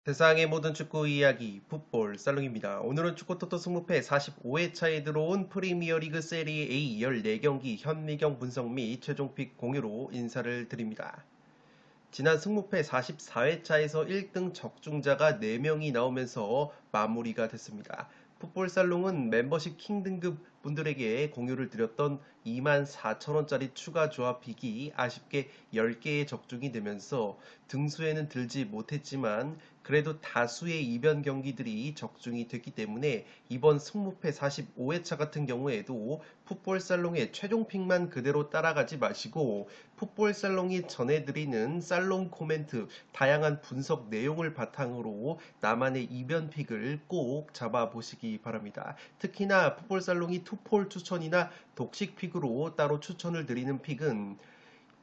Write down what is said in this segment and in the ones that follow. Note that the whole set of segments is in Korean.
세상의 모든 축구 이야기 풋볼 살롱입니다. 오늘은 축구토토 승무패 45회차에 들어온 프리미어리그 세리에 A 14경기 현미경 분석 및 최종픽 공유로 인사를 드립니다. 지난 승무패 44회차에서 1등 적중자가 4명이 나오면서 마무리가 됐습니다. 풋볼살롱은 멤버십 킹 등급 분들에게 공유를 드렸던 24,000원짜리 추가 조합픽이 아쉽게 10개의 적중이 되면서 등수에는 들지 못했지만 그래도 다수의 이변 경기들이 적중이 됐기 때문에 이번 승무패 45회차 같은 경우에도 풋볼살롱의 최종픽만 그대로 따라가지 마시고 풋볼살롱이 전해드리는 살롱 코멘트, 다양한 분석 내용을 바탕으로 나만의 이변픽을 꼭 잡아보시기 바랍니다. 특히나 풋볼살롱이 투폴 추천이나 독식픽으로 따로 추천을 드리는 픽은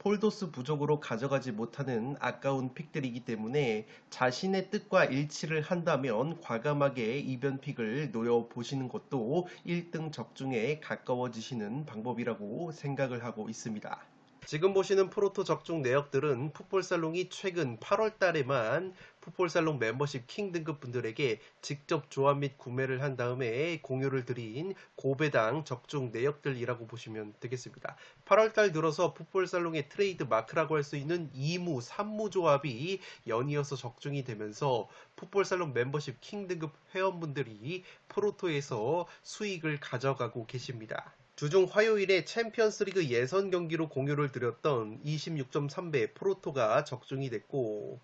폴도스 부족으로 가져가지 못하는 아까운 픽들이기 때문에 자신의 뜻과 일치를 한다면 과감하게 이변픽을 노려보시는 것도 1등 적중에 가까워지시는 방법이라고 생각을 하고 있습니다. 지금 보시는 프로토 적중 내역들은 풋볼살롱이 최근 8월 달에만 풋볼살롱 멤버십 킹 등급 분들에게 직접 조합 및 구매를 한 다음에 공유를 드린 고배당 적중 내역들이라고 보시면 되겠습니다. 8월 달 들어서 풋볼살롱의 트레이드 마크라고 할 수 있는 2무, 3무 조합이 연이어서 적중이 되면서 풋볼살롱 멤버십 킹 등급 회원분들이 프로토에서 수익을 가져가고 계십니다. 주중 화요일에 챔피언스리그 예선 경기로 공유를 드렸던 26.3배 프로토가 적중이 됐고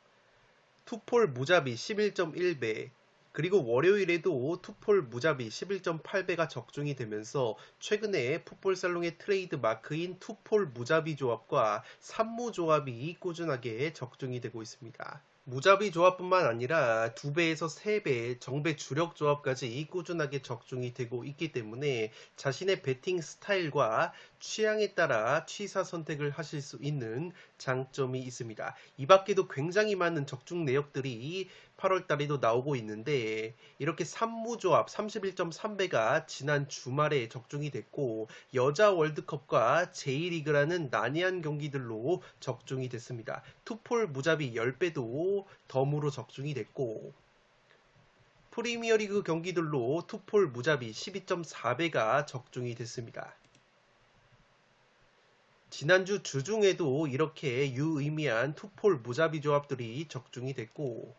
투폴 무자비 11.1배 그리고 월요일에도 투폴 무자비 11.8배가 적중이 되면서 최근에 풋볼살롱의 트레이드 마크인 투폴 무자비 조합과 3무 조합이 꾸준하게 적중이 되고 있습니다. 무자비 조합뿐만 아니라 2배에서 3배 정배 주력 조합까지 꾸준하게 적중이 되고 있기 때문에 자신의 배팅 스타일과 취향에 따라 취사 선택을 하실 수 있는 장점이 있습니다. 이 밖에도 굉장히 많은 적중 내역들이 8월 달에도 나오고 있는데 이렇게 3무 조합 31.3배가 지난 주말에 적중이 됐고 여자 월드컵과 J리그라는 난이한 경기들로 적중이 됐습니다. 투폴 무자비 10배도 덤으로 적중이 됐고 프리미어리그 경기들로 투폴 무자비 12.4배가 적중이 됐습니다. 지난주 주중에도 이렇게 유의미한 투폴 무자비 조합들이 적중이 됐고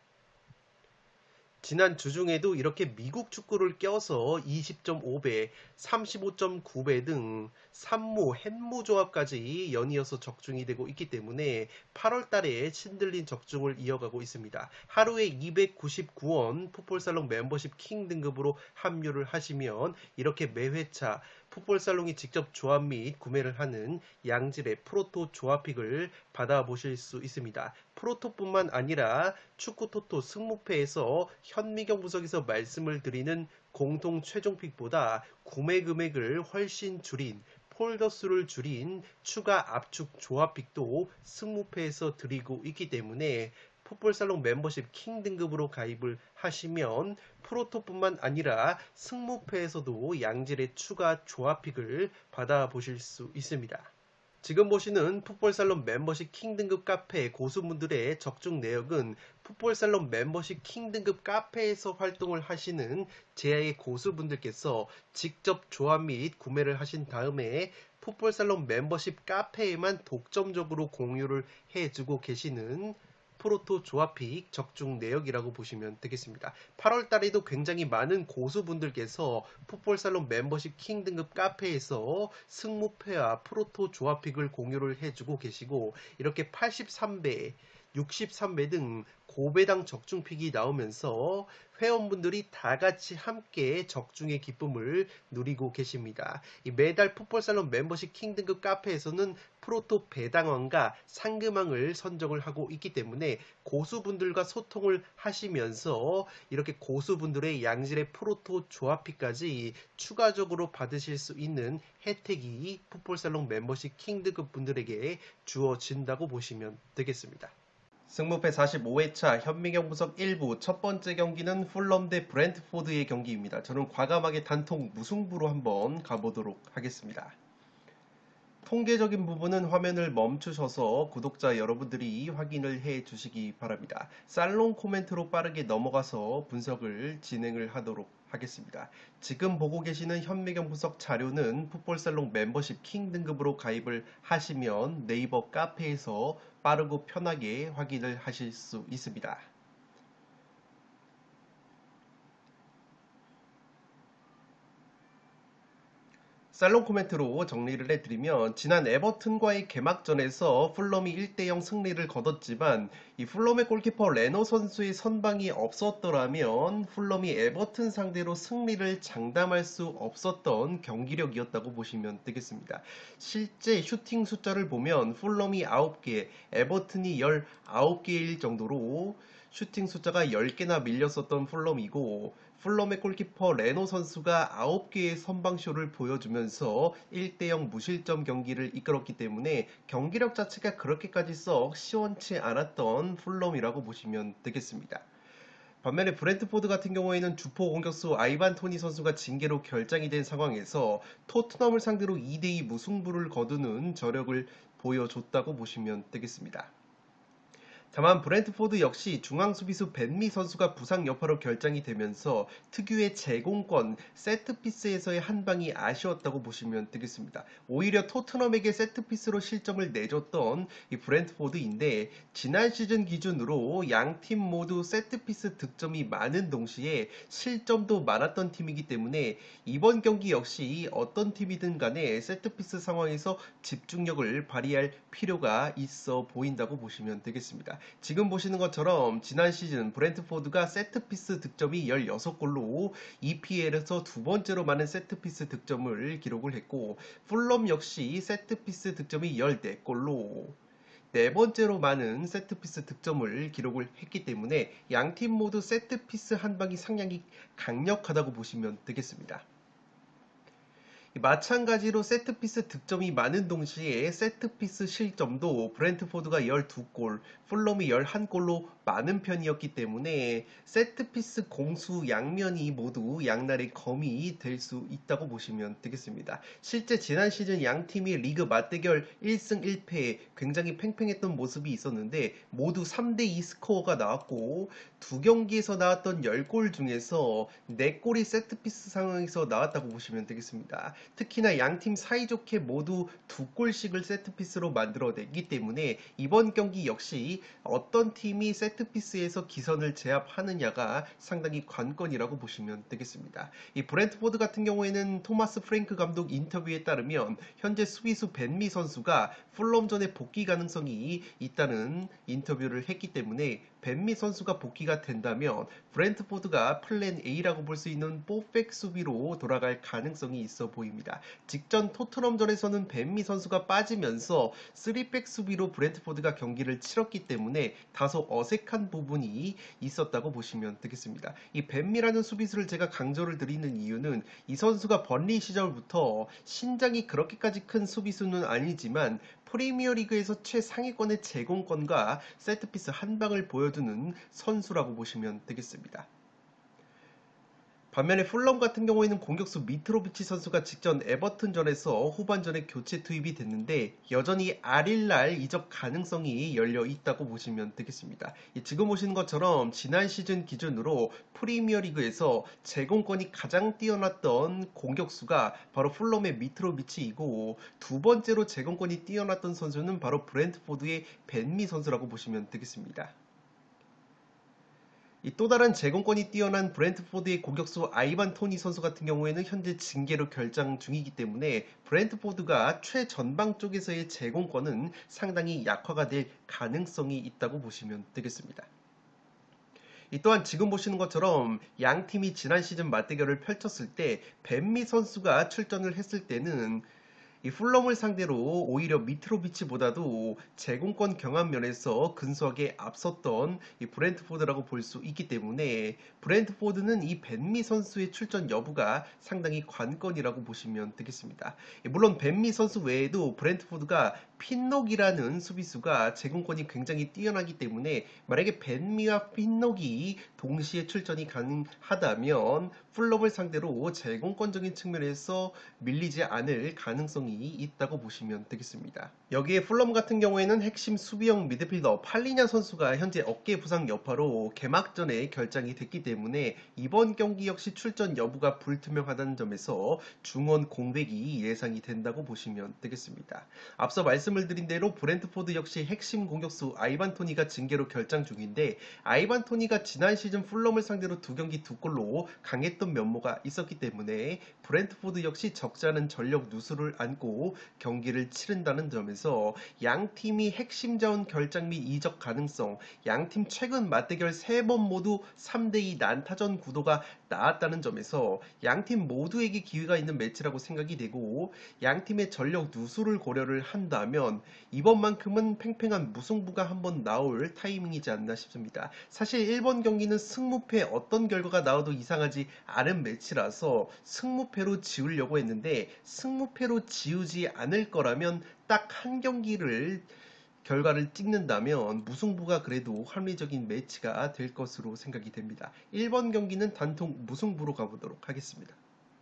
지난 주중에도 이렇게 미국 축구를 껴서 20.5배, 35.9배 등 3무, 햇무 조합까지 연이어서 적중이 되고 있기 때문에 8월 달에 신들린 적중을 이어가고 있습니다. 하루에 299원 풋볼살롱 멤버십 킹 등급으로 합류를 하시면 이렇게 매회차 풋볼살롱이 직접 조합 및 구매를 하는 양질의 프로토 조합픽을 받아보실 수 있습니다. 프로토뿐만 아니라 축구토토 승무패에서 현미경 분석에서 말씀을 드리는 공통 최종픽보다 구매 금액을 훨씬 줄인 폴더 수를 줄인 추가 압축 조합픽도 승무패에서 드리고 있기 때문에 풋볼살롱 멤버십 킹 등급으로 가입을 하시면 프로토뿐만 아니라 승무패에서도 양질의 추가 조합픽을 받아보실 수 있습니다. 지금 보시는 풋볼살롱 멤버십 킹 등급 카페 고수분들의 적중 내역은 풋볼살롱 멤버십 킹 등급 카페에서 활동을 하시는 제야의 고수분들께서 직접 조합 및 구매를 하신 다음에 풋볼살롱 멤버십 카페에만 독점적으로 공유를 해주고 계시는 프로토 조합픽 적중 내역이라고 보시면 되겠습니다. 8월 달에도 굉장히 많은 고수분들께서 풋볼살롱 멤버십 킹 등급 카페에서 승무패와 프로토 조합픽을 공유를 해주고 계시고 이렇게 83배 63매 등 고배당 적중픽이 나오면서 회원분들이 다 같이 함께 적중의 기쁨을 누리고 계십니다. 이 매달 풋볼살롱 멤버십 킹 등급 카페에서는 프로토 배당왕과 상금왕을 선정을 하고 있기 때문에 고수분들과 소통을 하시면서 이렇게 고수분들의 양질의 프로토 조합픽까지 추가적으로 받으실 수 있는 혜택이 풋볼살롱 멤버십 킹 등급 분들에게 주어진다고 보시면 되겠습니다. 승무패 45회차 현미경 분석 1부 첫 번째 경기는 풀럼 대 브랜트포드의 경기입니다. 저는 과감하게 단통 무승부로 한번 가보도록 하겠습니다. 통계적인 부분은 화면을 멈추셔서 구독자 여러분들이 확인을 해 주시기 바랍니다. 살롱 코멘트로 빠르게 넘어가서 분석을 진행을 하도록 하겠습니다. 지금 보고 계시는 현미경 분석 자료는 풋볼살롱 멤버십 킹 등급으로 가입을 하시면 네이버 카페에서 빠르고 편하게 확인을 하실 수 있습니다. 살롱 코멘트로 정리를 해드리면 지난 에버튼과의 개막전에서 풀럼이 1대0 승리를 거뒀지만 이 풀럼의 골키퍼 레노 선수의 선방이 없었더라면 풀럼이 에버튼 상대로 승리를 장담할 수 없었던 경기력이었다고 보시면 되겠습니다. 실제 슈팅 숫자를 보면 풀럼이 9개, 에버튼이 19개일 정도로 슈팅 숫자가 10개나 밀렸었던 풀럼이고 풀럼의 골키퍼 레노 선수가 9개의 선방쇼를 보여주면서 1대0 무실점 경기를 이끌었기 때문에 경기력 자체가 그렇게까지 썩 시원치 않았던 풀럼이라고 보시면 되겠습니다. 반면에 브랜트포드 같은 경우에는 주포 공격수 아이반 토니 선수가 징계로 결장이 된 상황에서 토트넘을 상대로 2대2 무승부를 거두는 저력을 보여줬다고 보시면 되겠습니다. 다만 브랜트포드 역시 중앙 수비수 벤미 선수가 부상 여파로 결장이 되면서 특유의 제공권, 세트피스에서의 한 방이 아쉬웠다고 보시면 되겠습니다. 오히려 토트넘에게 세트피스로 실점을 내줬던 이 브랜트포드인데 지난 시즌 기준으로 양 팀 모두 세트피스 득점이 많은 동시에 실점도 많았던 팀이기 때문에 이번 경기 역시 어떤 팀이든 간에 세트피스 상황에서 집중력을 발휘할 필요가 있어 보인다고 보시면 되겠습니다. 지금 보시는 것처럼 지난 시즌 브랜트포드가 세트피스 득점이 16골로 EPL에서 두 번째로 많은 세트피스 득점을 기록을 했고 풀럼 역시 세트피스 득점이 14골로 네 번째로 많은 세트피스 득점을 기록을 했기 때문에 양팀 모두 세트피스 한 방이 상당히 강력하다고 보시면 되겠습니다. 마찬가지로 세트피스 득점이 많은 동시에 세트피스 실점도 브랜트포드가 12골, 풀럼이 11골로 많은 편이었기 때문에 세트피스 공수 양면이 모두 양날의 검이 될 수 있다고 보시면 되겠습니다. 실제 지난 시즌 양 팀이 리그 맞대결 1승 1패 굉장히 팽팽했던 모습이 있었는데 모두 3대2 스코어가 나왔고 두 경기에서 나왔던 10골 중에서 4골이 세트피스 상황에서 나왔다고 보시면 되겠습니다. 특히나 양팀 사이좋게 모두 2골씩을 세트피스로 만들어내기 때문에 이번 경기 역시 어떤 팀이 세트피스에서 기선을 제압하느냐가 상당히 관건이라고 보시면 되겠습니다. 이 브랜트포드 같은 경우에는 토마스 프랭크 감독 인터뷰에 따르면 현재 수비수 벤미 선수가 풀럼전에 복귀 가능성이 있다는 인터뷰를 했기 때문에 벤미 선수가 복귀가 된다면 브랜트포드가 플랜 A라고 볼 수 있는 4백 수비로 돌아갈 가능성이 있어 보입니다. 직전 토트넘전에서는 벤미 선수가 빠지면서 3백 수비로 브랜트포드가 경기를 치렀기 때문에 다소 어색한 부분이 있었다고 보시면 되겠습니다. 이 벤미라는 수비수를 제가 강조를 드리는 이유는 이 선수가 번리 시절부터 신장이 그렇게까지 큰 수비수는 아니지만 프리미어리그에서 최상위권의 제공권과 세트피스 한 방을 보여주는 선수라고 보시면 되겠습니다. 반면에 풀럼 같은 경우에는 공격수 미트로비치 선수가 직전 에버튼전에서 후반전에 교체 투입이 됐는데 여전히 아릴날 이적 가능성이 열려 있다고 보시면 되겠습니다. 지금 보시는 것처럼 지난 시즌 기준으로 프리미어리그에서 제공권이 가장 뛰어났던 공격수가 바로 풀럼의 미트로비치이고 두 번째로 제공권이 뛰어났던 선수는 바로 브랜트포드의 벤미 선수라고 보시면 되겠습니다. 이 또 다른 제공권이 뛰어난 브렌트포드의 공격수 아이반 토니 선수 같은 경우에는 현재 징계로 결장 중이기 때문에 브렌트포드가 최전방 쪽에서의 제공권은 상당히 약화가 될 가능성이 있다고 보시면 되겠습니다. 이 또한 지금 보시는 것처럼 양 팀이 지난 시즌 맞대결을 펼쳤을 때 벤미 선수가 출전을 했을 때는 이 풀럼을 상대로 오히려 미트로비치보다도 제공권 경합 면에서 근소하게 앞섰던 이 브렌트포드라고 볼 수 있기 때문에 브렌트포드는 이 벤미 선수의 출전 여부가 상당히 관건이라고 보시면 되겠습니다. 물론 벤미 선수 외에도 브렌트포드가 핀녹이라는 수비수가 제공권이 굉장히 뛰어나기 때문에 만약에 벤미와 핀녹이 동시에 출전이 가능하다면 풀럼을 상대로 제공권적인 측면에서 밀리지 않을 가능성이 있다고 보시면 되겠습니다. 여기에 풀럼 같은 경우에는 핵심 수비형 미드필더 팔리냐 선수가 현재 어깨 부상 여파로 개막전에 결장이 됐기 때문에 이번 경기 역시 출전 여부가 불투명하다는 점에서 중원 공백이 예상이 된다고 보시면 되겠습니다. 앞서 말씀을 드린 대로 브렌트포드 역시 핵심 공격수 아이반 토니가 징계로 결장 중인데 아이반 토니가 지난 시즌 풀럼을 상대로 2경기 2골로 강했던 면모가 있었기 때문에 브렌트포드 역시 적지 않은 전력 누수를 안고 경기를 치른다는 점에서 양팀이 핵심 자원 결장 및 이적 가능성, 양팀 최근 맞대결 3번 모두 3대2 난타전 구도가 나왔다는 점에서 양팀 모두에게 기회가 있는 매치라고 생각이 되고 양팀의 전력 누수를 고려를 한다면 이번만큼은 팽팽한 무승부가 한번 나올 타이밍이지 않나 싶습니다. 사실 1번 경기는 승무패 어떤 결과가 나와도 이상하지 않은 매치라서 승무패로 지우려고 했는데 승무패로 지우지 않을 거라면 딱 한 경기를 결과를 찍는다면 무승부가 그래도 합리적인 매치가 될 것으로 생각이 됩니다. 1번 경기는 단통 무승부로 가보도록 하겠습니다.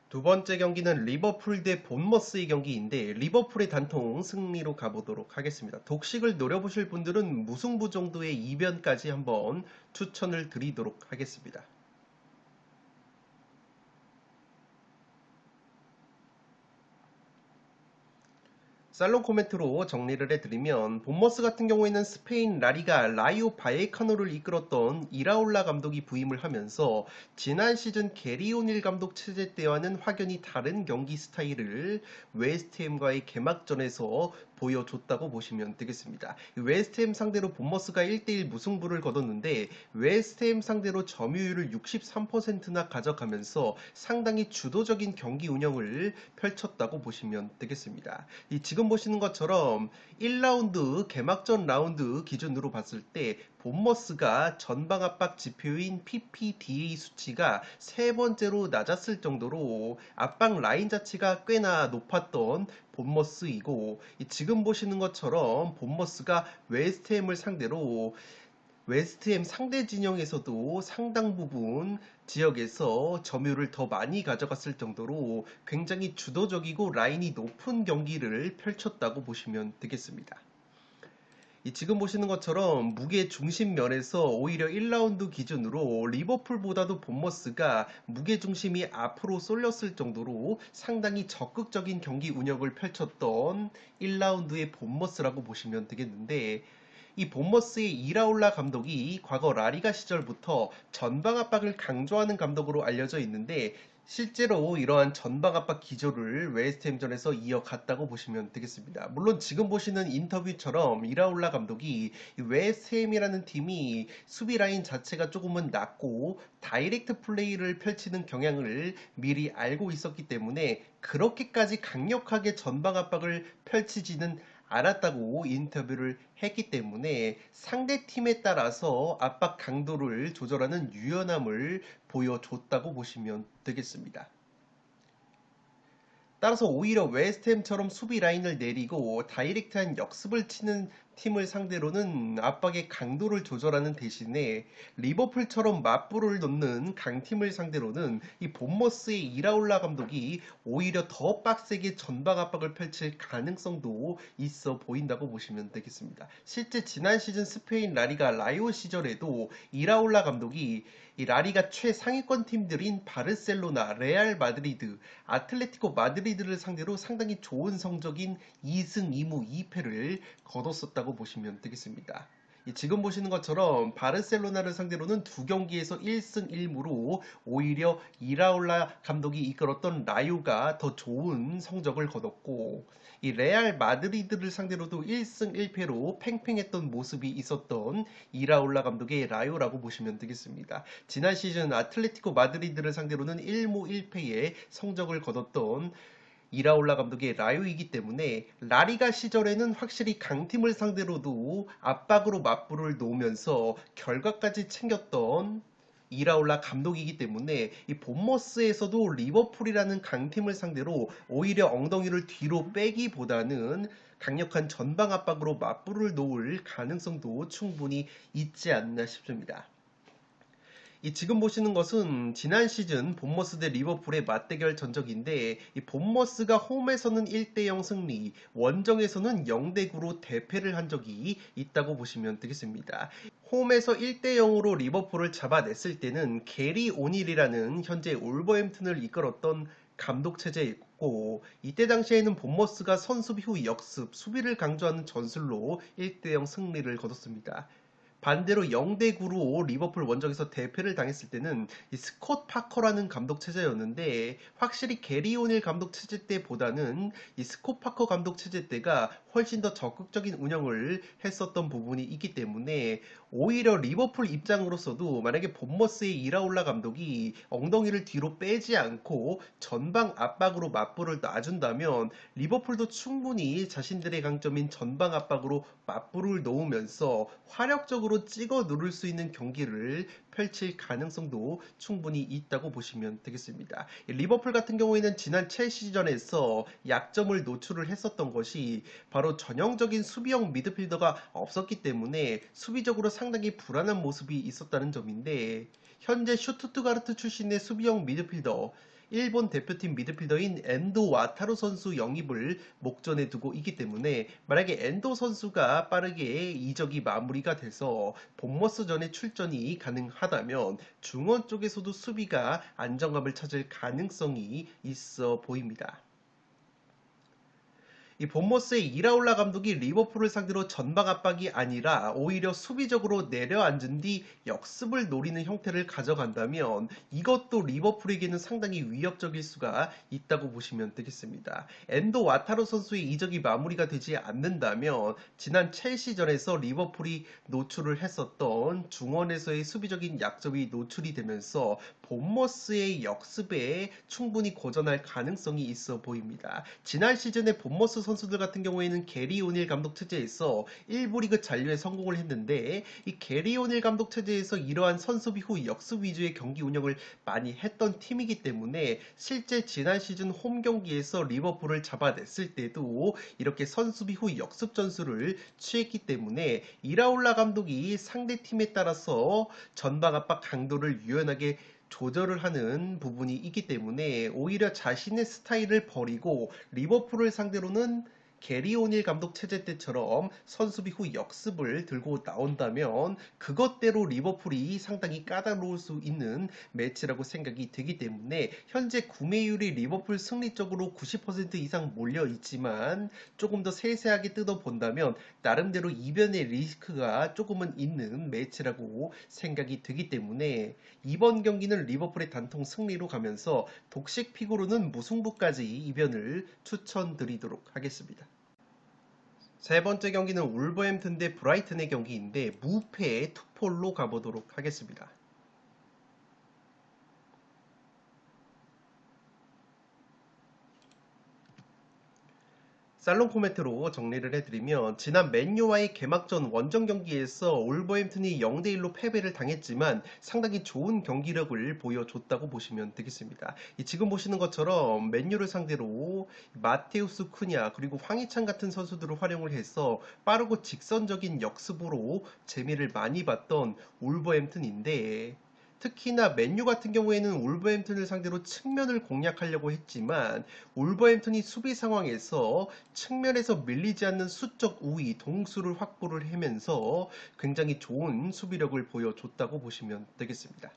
두 번째 경기는 리버풀 대 본머스의 경기인데 리버풀의 단통 승리로 가보도록 하겠습니다. 독식을 노려보실 분들은 무승부 정도의 이변까지 한번 추천을 드리도록 하겠습니다. 살롱 코멘트로 정리를 해드리면 본머스 같은 경우에는 스페인 라리가 라이오 바예카노를 이끌었던 이라올라 감독이 부임을 하면서 지난 시즌 게리 오닐 감독 체제 때와는 확연히 다른 경기 스타일을 웨스트햄과의 개막전에서 보여줬다고 보시면 되겠습니다. 웨스트햄 상대로 본머스가 1대1 무승부를 거뒀는데 웨스트햄 상대로 점유율을 63%나 가져가면서 상당히 주도적인 경기 운영을 펼쳤다고 보시면 되겠습니다. 지금 보시는 것처럼 1라운드 개막전 라운드 기준으로 봤을 때 본머스가 전방 압박 지표인 PPDA 수치가 세 번째로 낮았을 정도로 압박 라인 자체가 꽤나 높았던 본머스이고 지금 보시는 것처럼 본머스가 웨스트햄을 상대로 웨스트햄 상대 진영에서도 상당 부분 지역에서 점유율을 더 많이 가져갔을 정도로 굉장히 주도적이고 라인이 높은 경기를 펼쳤다고 보시면 되겠습니다. 지금 보시는 것처럼 무게 중심 면에서 오히려 1라운드 기준으로 리버풀보다도 본머스가 무게 중심이 앞으로 쏠렸을 정도로 상당히 적극적인 경기 운영을 펼쳤던 1라운드의 본머스라고 보시면 되겠는데 이 본머스의 이라올라 감독이 과거 라리가 시절부터 전방 압박을 강조하는 감독으로 알려져 있는데 실제로 이러한 전방 압박 기조를 웨스트햄전에서 이어갔다고 보시면 되겠습니다. 물론 지금 보시는 인터뷰처럼 이라올라 감독이 웨스트햄이라는 팀이 수비 라인 자체가 조금은 낮고 다이렉트 플레이를 펼치는 경향을 미리 알고 있었기 때문에 그렇게까지 강력하게 전방 압박을 펼치지는 않았다고 인터뷰를 했기 때문에 상대팀에 따라서 압박 강도를 조절하는 유연함을 보여줬다고 보시면 되겠습니다. 따라서 오히려 웨스트햄처럼 수비 라인을 내리고 다이렉트한 역습을 치는 팀을 상대로는 압박의 강도를 조절하는 대신에 리버풀처럼 맞불을 놓는 강팀을 상대로는 이 본머스의 이라올라 감독이 오히려 더 빡세게 전방 압박을 펼칠 가능성도 있어 보인다고 보시면 되겠습니다. 실제 지난 시즌 스페인 라리가 라이오 시절에도 이라올라 감독이 이 라리가 최상위권 팀들인 바르셀로나, 레알 마드리드, 아틀레티코 마드리드를 상대로 상당히 좋은 성적인 2승 2무 2패를 거뒀었다고 보시면 되겠습니다. 지금 보시는 것처럼 바르셀로나를 상대로는 두 경기에서 1승 1무로 오히려 이라올라 감독이 이끌었던 라요가 더 좋은 성적을 거뒀고, 이 레알 마드리드를 상대로도 1승 1패로 팽팽했던 모습이 있었던 이라올라 감독의 라요라고 보시면 되겠습니다. 지난 시즌 아틀레티코 마드리드를 상대로는 1무 1패의 성적을 거뒀던 이라올라 감독의 라요이기 때문에 라리가 시절에는 확실히 강팀을 상대로도 압박으로 맞불을 놓으면서 결과까지 챙겼던 이라올라 감독이기 때문에 이 본머스에서도 리버풀이라는 강팀을 상대로 오히려 엉덩이를 뒤로 빼기보다는 강력한 전방 압박으로 맞불을 놓을 가능성도 충분히 있지 않나 싶습니다. 지금 보시는 것은 지난 시즌 본머스 대 리버풀의 맞대결 전적인데, 이 본머스가 홈에서는 1대0 승리, 원정에서는 0대9로 대패를 한 적이 있다고 보시면 되겠습니다. 홈에서 1대0으로 리버풀을 잡아냈을 때는 게리 오닐이라는 현재 올버햄튼을 이끌었던 감독 체제였고, 이때 당시에는 본머스가 선수비 후 역습, 수비를 강조하는 전술로 1대0 승리를 거뒀습니다. 반대로 0대9로 리버풀 원정에서 대패를 당했을 때는 이 스콧 파커라는 감독 체제였는데, 확실히 게리 오닐 감독 체제 때보다는 이 스콧 파커 감독 체제 때가 훨씬 더 적극적인 운영을 했었던 부분이 있기 때문에 오히려 리버풀 입장으로서도 만약에 본머스의 이라올라 감독이 엉덩이를 뒤로 빼지 않고 전방 압박으로 맞불을 놔준다면 리버풀도 충분히 자신들의 강점인 전방 압박으로 맞불을 놓으면서 화력적으로 찍어 누를 수 있는 경기를 펼칠 가능성도 충분히 있다고 보시면 되겠습니다. 리버풀 같은 경우에는 지난 첼시전에서 약점을 노출을 했었던 것이 바로 전형적인 수비형 미드필더가 없었기 때문에 수비적으로 상당히 불안한 모습이 있었다는 점인데, 현재 슈투트가르트 출신의 수비형 미드필더, 일본 대표팀 미드필더인 엔도 와타루 선수 영입을 목전에 두고 있기 때문에 만약에 엔도 선수가 빠르게 이적이 마무리가 돼서 본머스전에 출전이 가능하다면 중원 쪽에서도 수비가 안정감을 찾을 가능성이 있어 보입니다. 이 본머스의 이라올라 감독이 리버풀을 상대로 전방 압박이 아니라 오히려 수비적으로 내려앉은 뒤 역습을 노리는 형태를 가져간다면 이것도 리버풀에게는 상당히 위협적일 수가 있다고 보시면 되겠습니다. 엔도 와타루 선수의 이적이 마무리가 되지 않는다면 지난 첼시전에서 리버풀이 노출을 했었던 중원에서의 수비적인 약점이 노출이 되면서 본머스의 역습에 충분히 고전할 가능성이 있어 보입니다. 지난 시즌에 본머스 선수들 같은 경우에는 게리 오닐 감독 체제에서 1부 리그 잔류에 성공을 했는데, 이 게리 오닐 감독 체제에서 이러한 선수비 후 역습 위주의 경기 운영을 많이 했던 팀이기 때문에 실제 지난 시즌 홈 경기에서 리버풀을 잡아냈을 때도 이렇게 선수비 후 역습 전술을 취했기 때문에 이라올라 감독이 상대 팀에 따라서 전방 압박 강도를 유연하게 조절을 하는 부분이 있기 때문에 오히려 자신의 스타일을 버리고 리버풀을 상대로는 게리 오닐 감독 체제 때처럼 선수비 후 역습을 들고 나온다면 그것대로 리버풀이 상당히 까다로울 수 있는 매치라고 생각이 되기 때문에 현재 구매율이 리버풀 승리 쪽으로 90% 이상 몰려 있지만 조금 더 세세하게 뜯어본다면 나름대로 이변의 리스크가 조금은 있는 매치라고 생각이 되기 때문에 이번 경기는 리버풀의 단통 승리로 가면서 독식 픽으로는 무승부까지 이변을 추천드리도록 하겠습니다. 세 번째 경기는 울버햄튼 대 브라이튼의 경기인데 무패의 투폴로 가보도록 하겠습니다. 살롱 코멘트로 정리를 해드리면 지난 맨유와의 개막전 원정 경기에서 울버햄튼이 0대1로 패배를 당했지만 상당히 좋은 경기력을 보여줬다고 보시면 되겠습니다. 지금 보시는 것처럼 맨유를 상대로 마테우스 쿠냐 그리고 황희찬 같은 선수들을 활용을 해서 빠르고 직선적인 역습으로 재미를 많이 봤던 울버햄튼인데, 특히나 맨유 같은 경우에는 울버햄튼을 상대로 측면을 공략하려고 했지만 울버햄튼이 수비 상황에서 측면에서 밀리지 않는 수적 우위, 동수를 확보를 하면서 굉장히 좋은 수비력을 보여줬다고 보시면 되겠습니다.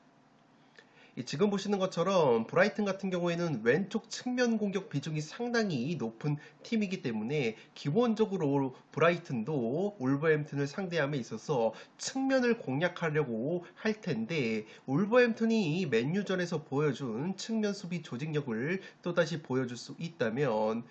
지금 보시는 것처럼 브라이튼 같은 경우에는 왼쪽 측면 공격 비중이 상당히 높은 팀이기 때문에 기본적으로 브라이튼도 울버햄튼을 상대함에 있어서 측면을 공략하려고 할 텐데, 울버햄튼이 맨유전에서 보여준 측면 수비 조직력을 또다시 보여줄 수 있다면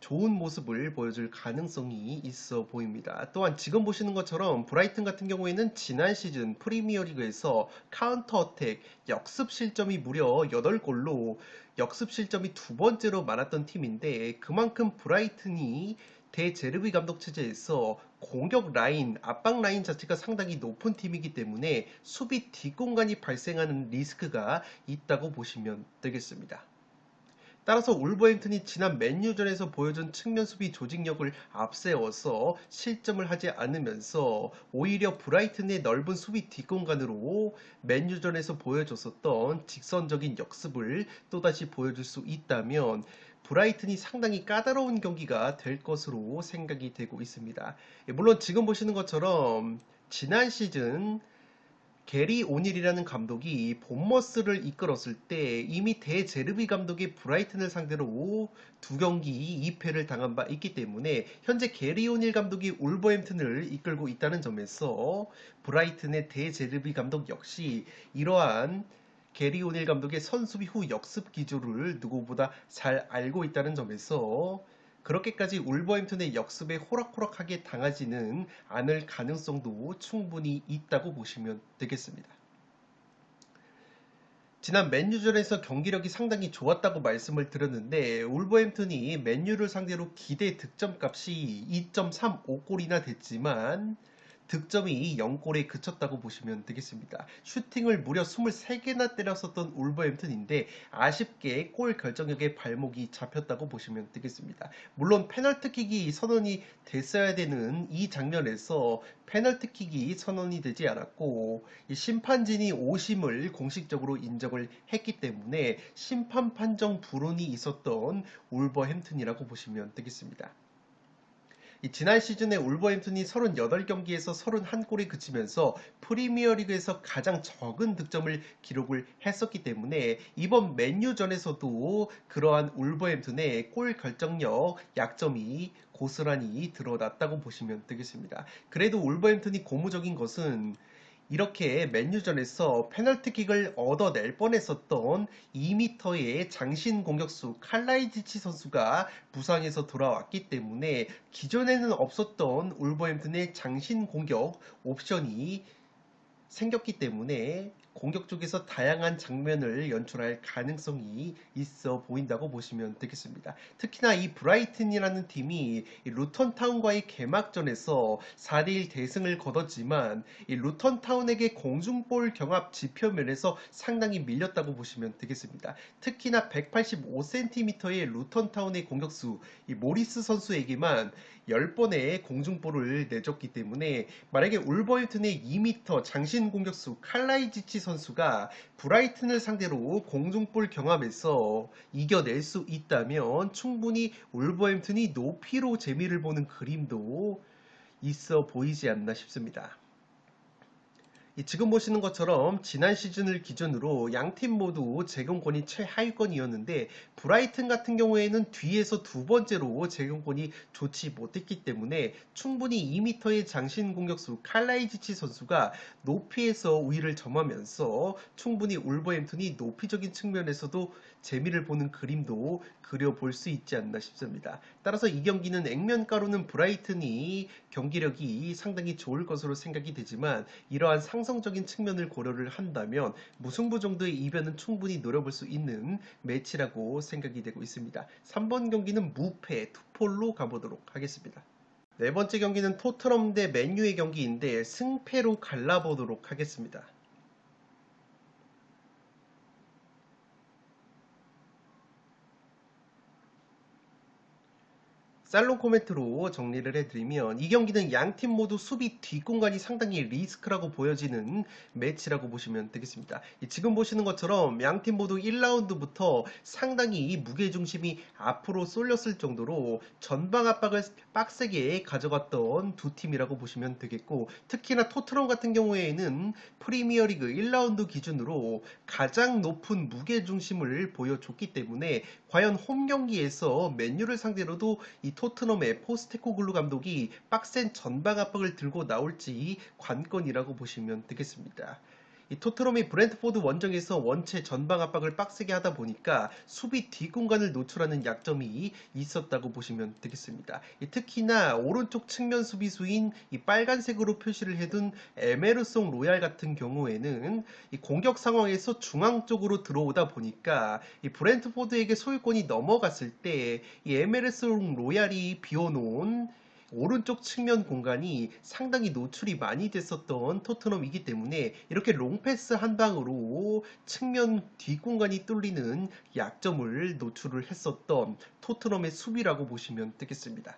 좋은 모습을 보여줄 가능성이 있어 보입니다. 또한 지금 보시는 것처럼 브라이튼 같은 경우에는 지난 시즌 프리미어리그에서 카운터 어택 역습 실점이 무려 8골로 역습 실점이 두 번째로 많았던 팀인데, 그만큼 브라이튼이 대제르비 감독 체제에서 공격 라인, 압박 라인 자체가 상당히 높은 팀이기 때문에 수비 뒷공간이 발생하는 리스크가 있다고 보시면 되겠습니다. 따라서 울버햄튼이 지난 맨유전에서 보여준 측면 수비 조직력을 앞세워서 실점을 하지 않으면서 오히려 브라이튼의 넓은 수비 뒷공간으로 맨유전에서 보여줬었던 직선적인 역습을 또다시 보여줄 수 있다면 브라이튼이 상당히 까다로운 경기가 될 것으로 생각이 되고 있습니다. 물론 지금 보시는 것처럼 지난 시즌 게리 오닐이라는 감독이 본머스를 이끌었을 때 이미 대제르비 감독이 브라이튼을 상대로 두 경기 2패를 당한 바 있기 때문에 현재 게리 오닐 감독이 울버햄튼을 이끌고 있다는 점에서 브라이튼의 대제르비 감독 역시 이러한 게리 오닐 감독의 선수비 후 역습 기조를 누구보다 잘 알고 있다는 점에서 그렇게까지 울버햄튼의 역습에 호락호락하게 당하지는 않을 가능성도 충분히 있다고 보시면 되겠습니다. 지난 맨유전에서 경기력이 상당히 좋았다고 말씀을 드렸는데, 울버햄튼이 맨유를 상대로 기대 득점값이 2.35골이나 됐지만 득점이 0골에 그쳤다고 보시면 되겠습니다. 슈팅을 무려 23개나 때렸었던 울버햄튼인데 아쉽게 골 결정력에 발목이 잡혔다고 보시면 되겠습니다. 물론 페널티킥이 선언이 됐어야 되는 이 장면에서 페널티킥이 선언이 되지 않았고 심판진이 오심을 공식적으로 인정을 했기 때문에 심판 판정 불운이 있었던 울버햄튼이라고 보시면 되겠습니다. 지난 시즌에 울버햄튼이 38경기에서 31골에 그치면서 프리미어리그에서 가장 적은 득점을 기록을 했었기 때문에 이번 맨유전에서도 그러한 울버햄튼의 골 결정력 약점이 고스란히 드러났다고 보시면 되겠습니다. 그래도 울버햄튼이 고무적인 것은 이렇게 맨유전에서 페널티킥을 얻어낼 뻔했었던 2m의 장신 공격수 칼라이지치 선수가 부상에서 돌아왔기 때문에 기존에는 없었던 울버햄튼의 장신 공격 옵션이 생겼기 때문에 공격 쪽에서 다양한 장면을 연출할 가능성이 있어 보인다고 보시면 되겠습니다. 특히나 이 브라이튼이라는 팀이 이 루턴타운과의 개막전에서 4대1 대승을 거뒀지만 이 루턴타운에게 공중볼 경합 지표면에서 상당히 밀렸다고 보시면 되겠습니다. 특히나 185cm의 루턴타운의 공격수 이 모리스 선수에게만 10번의 공중볼을 내줬기 때문에 만약에 울버햄튼의 2m 장신 공격수 칼라이지치 선수가 브라이튼을 상대로 공중볼 경합에서 이겨낼 수 있다면 충분히 울버햄튼이 높이로 재미를 보는 그림도 있어 보이지 않나 싶습니다. 지금 보시는 것처럼 지난 시즌을 기준으로 양팀 모두 제공권이 최하위권이었는데 브라이튼 같은 경우에는 뒤에서 두 번째로 제공권이 좋지 못했기 때문에 충분히 2m의 장신 공격수 칼라이지치 선수가 높이에서 우위를 점하면서 충분히 울버햄튼이 높이적인 측면에서도 재미를 보는 그림도 그려볼 수 있지 않나 싶습니다. 따라서 이 경기는 액면가로는 브라이튼이 경기력이 상당히 좋을 것으로 생각이 되지만 이러한 상성적인 측면을 고려를 한다면 무승부 정도의 이변은 충분히 노려볼 수 있는 매치라고 생각이 되고 있습니다. 3번 경기는 무패 투폴로 가보도록 하겠습니다. 네 번째 경기는 토트넘 대 맨유의 경기인데 승패로 갈라보도록 하겠습니다. 살롱 코멘트로 정리를 해드리면 이 경기는 양팀 모두 수비 뒷공간이 상당히 리스크라고 보여지는 매치라고 보시면 되겠습니다. 지금 보시는 것처럼 양팀 모두 1라운드부터 상당히 무게중심이 앞으로 쏠렸을 정도로 전방 압박을 빡세게 가져갔던 두 팀이라고 보시면 되겠고, 특히나 토트넘 같은 경우에는 프리미어리그 1라운드 기준으로 가장 높은 무게중심을 보여줬기 때문에 과연 홈 경기에서 맨유를 상대로도 이 토트넘의 포스테코글루 감독이 빡센 전방 압박을 들고 나올지 관건이라고 보시면 되겠습니다. 이 토트넘이 브랜트포드 원정에서 원체 전방 압박을 빡세게 하다 보니까 수비 뒷공간을 노출하는 약점이 있었다고 보시면 되겠습니다. 특히나 오른쪽 측면 수비수인 이 빨간색으로 표시를 해둔 에메르송 로얄 같은 경우에는 이 공격 상황에서 중앙 쪽으로 들어오다 보니까 이 브랜트포드에게 소유권이 넘어갔을 때 이 에메르송 로얄이 비워놓은 오른쪽 측면 공간이 상당히 노출이 많이 됐었던 토트넘이기 때문에 이렇게 롱패스 한 방으로 측면 뒷공간이 뚫리는 약점을 노출을 했었던 토트넘의 수비라고 보시면 되겠습니다.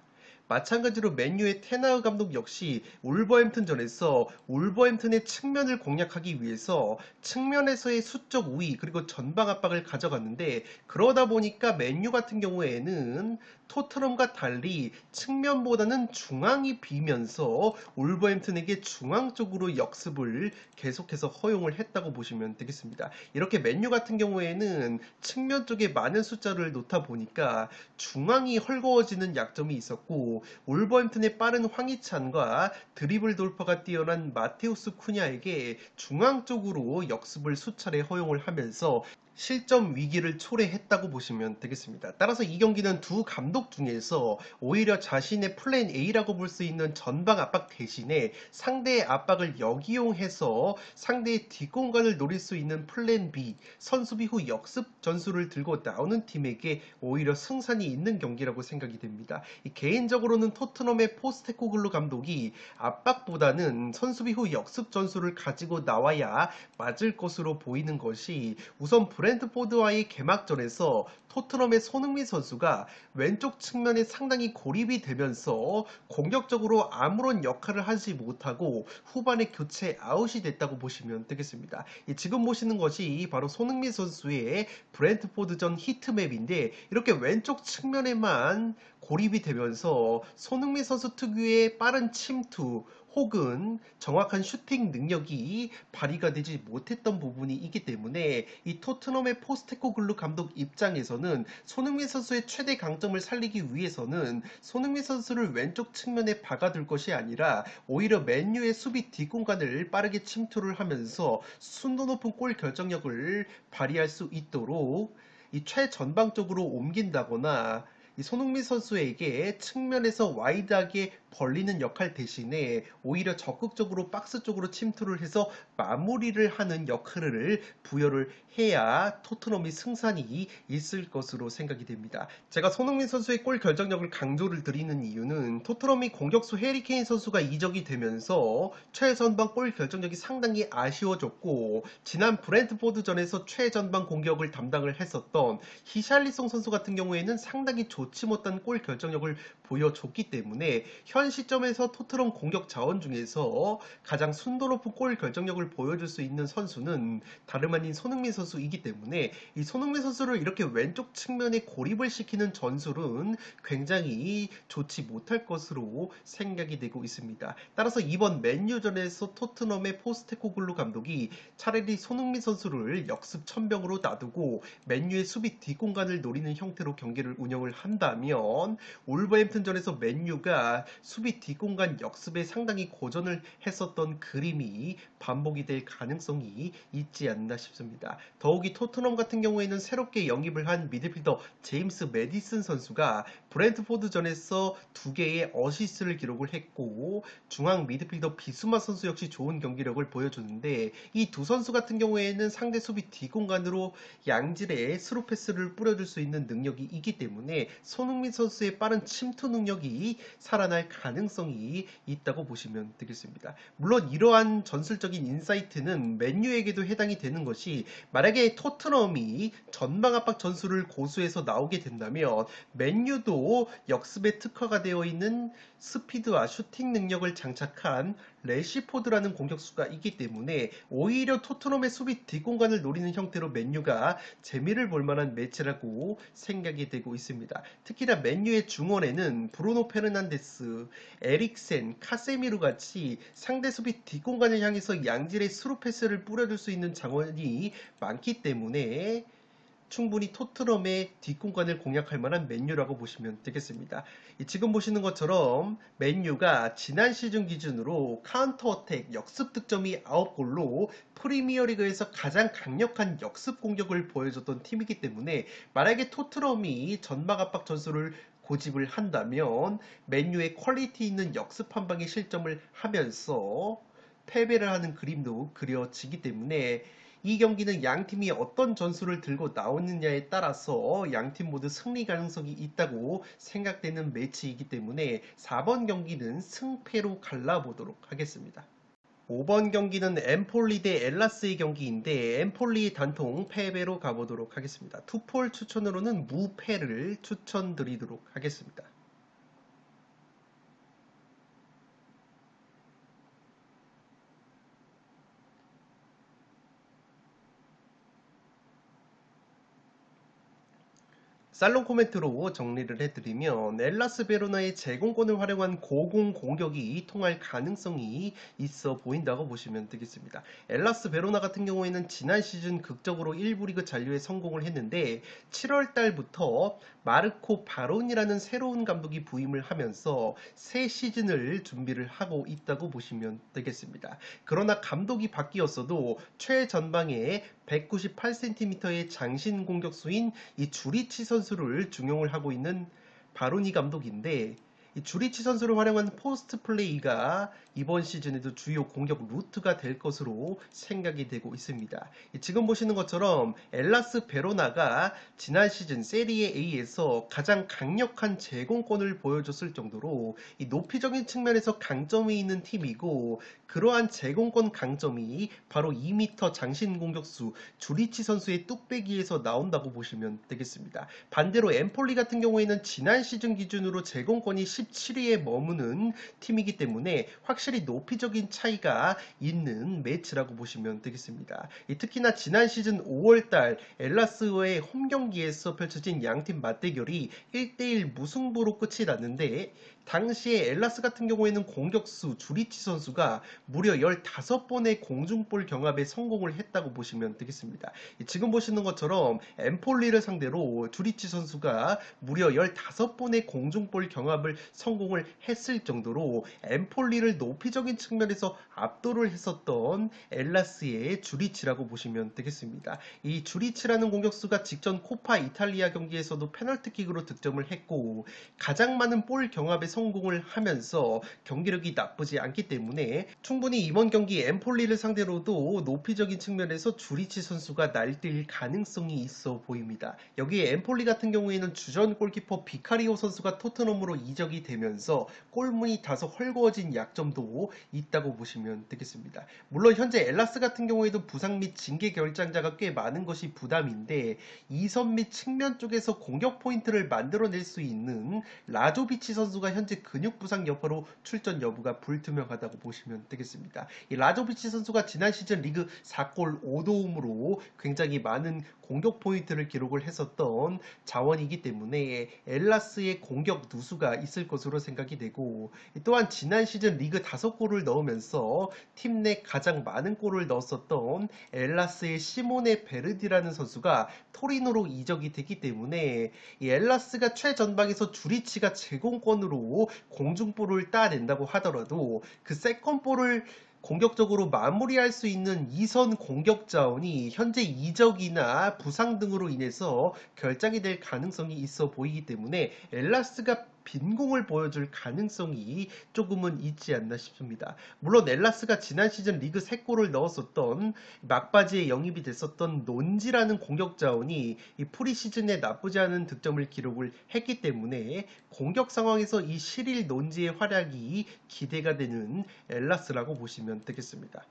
마찬가지로 맨유의 테나흐 감독 역시 울버햄튼전에서 울버햄튼의 측면을 공략하기 위해서 측면에서의 수적 우위 그리고 전방 압박을 가져갔는데, 그러다 보니까 맨유 같은 경우에는 토트넘과 달리 측면보다는 중앙이 비면서 울버햄튼에게 중앙 쪽으로 역습을 계속해서 허용을 했다고 보시면 되겠습니다. 이렇게 맨유 같은 경우에는 측면 쪽에 많은 숫자를 놓다 보니까 중앙이 헐거워지는 약점이 있었고, 울버햄튼의 빠른 황희찬과 드리블 돌파가 뛰어난 마테우스 쿠냐에게 중앙 쪽으로 역습을 수차례 허용을 하면서 실점 위기를 초래했다고 보시면 되겠습니다. 따라서 이 경기는 두 감독 중에서 오히려 자신의 플랜 A라고 볼 수 있는 전방 압박 대신에 상대의 압박을 역이용해서 상대의 뒷공간을 노릴 수 있는 플랜 B, 선수비 후 역습 전술을 들고 나오는 팀에게 오히려 승산이 있는 경기라고 생각이 됩니다. 개인적으로는 토트넘의 포스테코글루 감독이 압박보다는 선수비 후 역습 전술을 가지고 나와야 맞을 것으로 보이는 것이, 우선 브랜트포드와의 개막전에서 토트넘의 손흥민 선수가 왼쪽 측면에 상당히 고립이 되면서 공격적으로 아무런 역할을 하지 못하고 후반에 교체 아웃이 됐다고 보시면 되겠습니다. 지금 보시는 것이 바로 손흥민 선수의 브랜트포드전 히트맵인데, 이렇게 왼쪽 측면에만 고립이 되면서 손흥민 선수 특유의 빠른 침투 혹은 정확한 슈팅 능력이 발휘가 되지 못했던 부분이 있기 때문에 이 토트넘의 포스테코글루 감독 입장에서는 손흥민 선수의 최대 강점을 살리기 위해서는 손흥민 선수를 왼쪽 측면에 박아둘 것이 아니라 오히려 맨유의 수비 뒷공간을 빠르게 침투를 하면서 순도 높은 골 결정력을 발휘할 수 있도록 이 최전방 쪽으로 옮긴다거나 이 손흥민 선수에게 측면에서 와이드하게 벌리는 역할 대신에 오히려 적극적으로 박스 쪽으로 침투를 해서 마무리를 하는 역할을 부여를 해야 토트넘이 승산이 있을 것으로 생각이 됩니다. 제가 손흥민 선수의 골 결정력을 강조를 드리는 이유는 토트넘이 공격수 해리 케인 선수가 이적이 되면서 최전방 골 결정력이 상당히 아쉬워졌고, 지난 브랜트포드전에서 최전방 공격을 담당을 했었던 히샬리송 선수 같은 경우에는 상당히 좋지 못한 골 결정력을 보여줬기 때문에 현 시점에서 토트넘 공격 자원 중에서 가장 순도 높은 골 결정력을 보여줄 수 있는 선수는 다름 아닌 손흥민 선수이기 때문에 이 손흥민 선수를 이렇게 왼쪽 측면에 고립을 시키는 전술은 굉장히 좋지 못할 것으로 생각이 되고 있습니다. 따라서 이번 맨유전에서 토트넘의 포스테코글루 감독이 차라리 손흥민 선수를 역습 천병으로 놔두고 맨유의 수비 뒷공간을 노리는 형태로 경기를 운영을 한다면 울버햄튼전에서 맨유가 수비 뒷공간 역습에 상당히 고전을 했었던 그림이 반복이 될 가능성이 있지 않나 싶습니다. 더욱이 토트넘 같은 경우에는 새롭게 영입을 한 미드필더 제임스 매디슨 선수가 브랜트포드전에서 2개의 어시스트를 기록을 했고, 중앙 미드필더 비수마 선수 역시 좋은 경기력을 보여줬는데, 이 두 선수 같은 경우에는 상대 수비 뒷공간으로 양질의 스루 패스를 뿌려줄 수 있는 능력이 있기 때문에 손흥민 선수의 빠른 침투 능력이 살아날 가능성이 있다고 보시면 되겠습니다. 물론 이러한 전술적인 인사이트는 맨유에게도 해당이 되는 것이, 만약에 토트넘이 전방 압박 전술을 고수해서 나오게 된다면 맨유도 그리고 역습에 특화가 되어 있는 스피드와 슈팅 능력을 장착한 래시포드라는 공격수가 있기 때문에 오히려 토트넘의 수비 뒷공간을 노리는 형태로 맨유가 재미를 볼 만한 매치라고 생각이 되고 있습니다. 특히나 맨유의 중원에는 브루노 페르난데스, 에릭센, 카세미르 같이 상대 수비 뒷공간을 향해서 양질의 스루 패스를 뿌려줄 수 있는 자원이 많기 때문에 충분히 토트넘의 뒷공간을 공략할 만한 맨유라고 보시면 되겠습니다. 지금 보시는 것처럼 맨유가 지난 시즌 기준으로 카운터 어택 역습 득점이 9골로 프리미어리그에서 가장 강력한 역습 공격을 보여줬던 팀이기 때문에 만약에 토트넘이 전막 압박 전술을 고집을 한다면 맨유의 퀄리티 있는 역습 한 방에 실점을 하면서 패배를 하는 그림도 그려지기 때문에 이 경기는 양 팀이 어떤 전술을 들고 나오느냐에 따라서 양 팀 모두 승리 가능성이 있다고 생각되는 매치이기 때문에 4번 경기는 승패로 갈라보도록 하겠습니다. 5번 경기는 엠폴리 대 엘라스의 경기인데 엠폴리 단통 패배로 가보도록 하겠습니다. 투폴 추천으로는 무패를 추천드리도록 하겠습니다. 살롱 코멘트로 정리를 해드리면 엘라스 베로나의 제공권을 활용한 고공 공격이 통할 가능성이 있어 보인다고 보시면 되겠습니다. 엘라스 베로나 같은 경우에는 지난 시즌 극적으로 1부 리그 잔류에 성공을 했는데 7월 달부터 마르코 바론이라는 새로운 감독이 부임을 하면서 새 시즌을 준비를 하고 있다고 보시면 되겠습니다. 그러나 감독이 바뀌었어도 최전방에 198cm의 장신 공격수인 이 주리치 선수를 중용을 하고 있는 바로니 감독인데 이 주리치 선수를 활용한 포스트 플레이가 이번 시즌에도 주요 공격 루트가 될 것으로 생각이 되고 있습니다. 지금 보시는 것처럼 엘라스 베로나가 지난 시즌 세리에 A에서 가장 강력한 제공권을 보여줬을 정도로 이 높이적인 측면에서 강점이 있는 팀이고 그러한 제공권 강점이 바로 2m 장신 공격수 주리치 선수의 뚝배기에서 나온다고 보시면 되겠습니다. 반대로 엠폴리 같은 경우에는 지난 시즌 기준으로 제공권이 17위에 머무는 팀이기 때문에 확실히 높이적인 차이가 있는 매치라고 보시면 되겠습니다. 특히나 지난 시즌 5월달 엘라스와의 홈 경기에서 펼쳐진 양팀 맞대결이 1대1 무승부로 끝이 났는데 당시에 엘라스 같은 경우에는 공격수 주리치 선수가 무려 15번의 공중볼 경합에 성공을 했다고 보시면 되겠습니다. 지금 보시는 것처럼 엠폴리를 상대로 주리치 선수가 무려 15번의 공중볼 경합을 성공을 했을 정도로 엠폴리를 높이적인 측면에서 압도를 했었던 엘라스의 주리치라고 보시면 되겠습니다. 이 주리치라는 공격수가 직전 코파 이탈리아 경기에서도 페널티킥으로 득점을 했고 가장 많은 볼 경합에 성공을 하면서 경기력이 나쁘지 않기 때문에 충분히 이번 경기 엠폴리를 상대로도 높이적인 측면에서 주리치 선수가 날뛸 가능성이 있어 보입니다. 여기에 엠폴리 같은 경우에는 주전 골키퍼 비카리오 선수가 토트넘으로 이적이 되면서 골문이 다소 헐거워진 약점도 있다고 보시면 되겠습니다. 물론 현재 엘라스 같은 경우에도 부상 및 징계 결장자가 꽤 많은 것이 부담인데 2선 및 측면 쪽에서 공격 포인트를 만들어낼 수 있는 라조비치 선수가 현재 근육 부상 여파로 출전 여부가 불투명하다고 보시면 되겠습니다. 이 라조비치 선수가 지난 시즌 리그 4골 5도움으로 굉장히 많은 공격 포인트를 기록을 했었던 자원이기 때문에 엘라스의 공격 누수가 있을 것으로 생각이 되고 또한 지난 시즌 리그 5골을 넣으면서 팀 내 가장 많은 골을 넣었었던 엘라스의 시모네 베르디라는 선수가 토리노로 이적이 되기 때문에 이 엘라스가 최전방에서 주리치가 제공권으로 공중볼을 따낸다고 하더라도 그 세컨볼을 공격적으로 마무리할 수 있는 2선 공격 자원이 현재 이적이나 부상 등으로 인해서 결장이 될 가능성이 있어 보이기 때문에 엘라스가 빈공을 보여줄 가능성이 조금은 있지 않나 싶습니다. 물론 엘라스가 지난 시즌 리그 3골을 넣었었던 막바지에 영입이 됐었던 논지라는 공격 자원이 이 프리시즌에 나쁘지 않은 득점을 기록을 했기 때문에 공격 상황에서 이 실일 논지의 활약이 기대가 되는 엘라스라고 보시면 되겠습니다.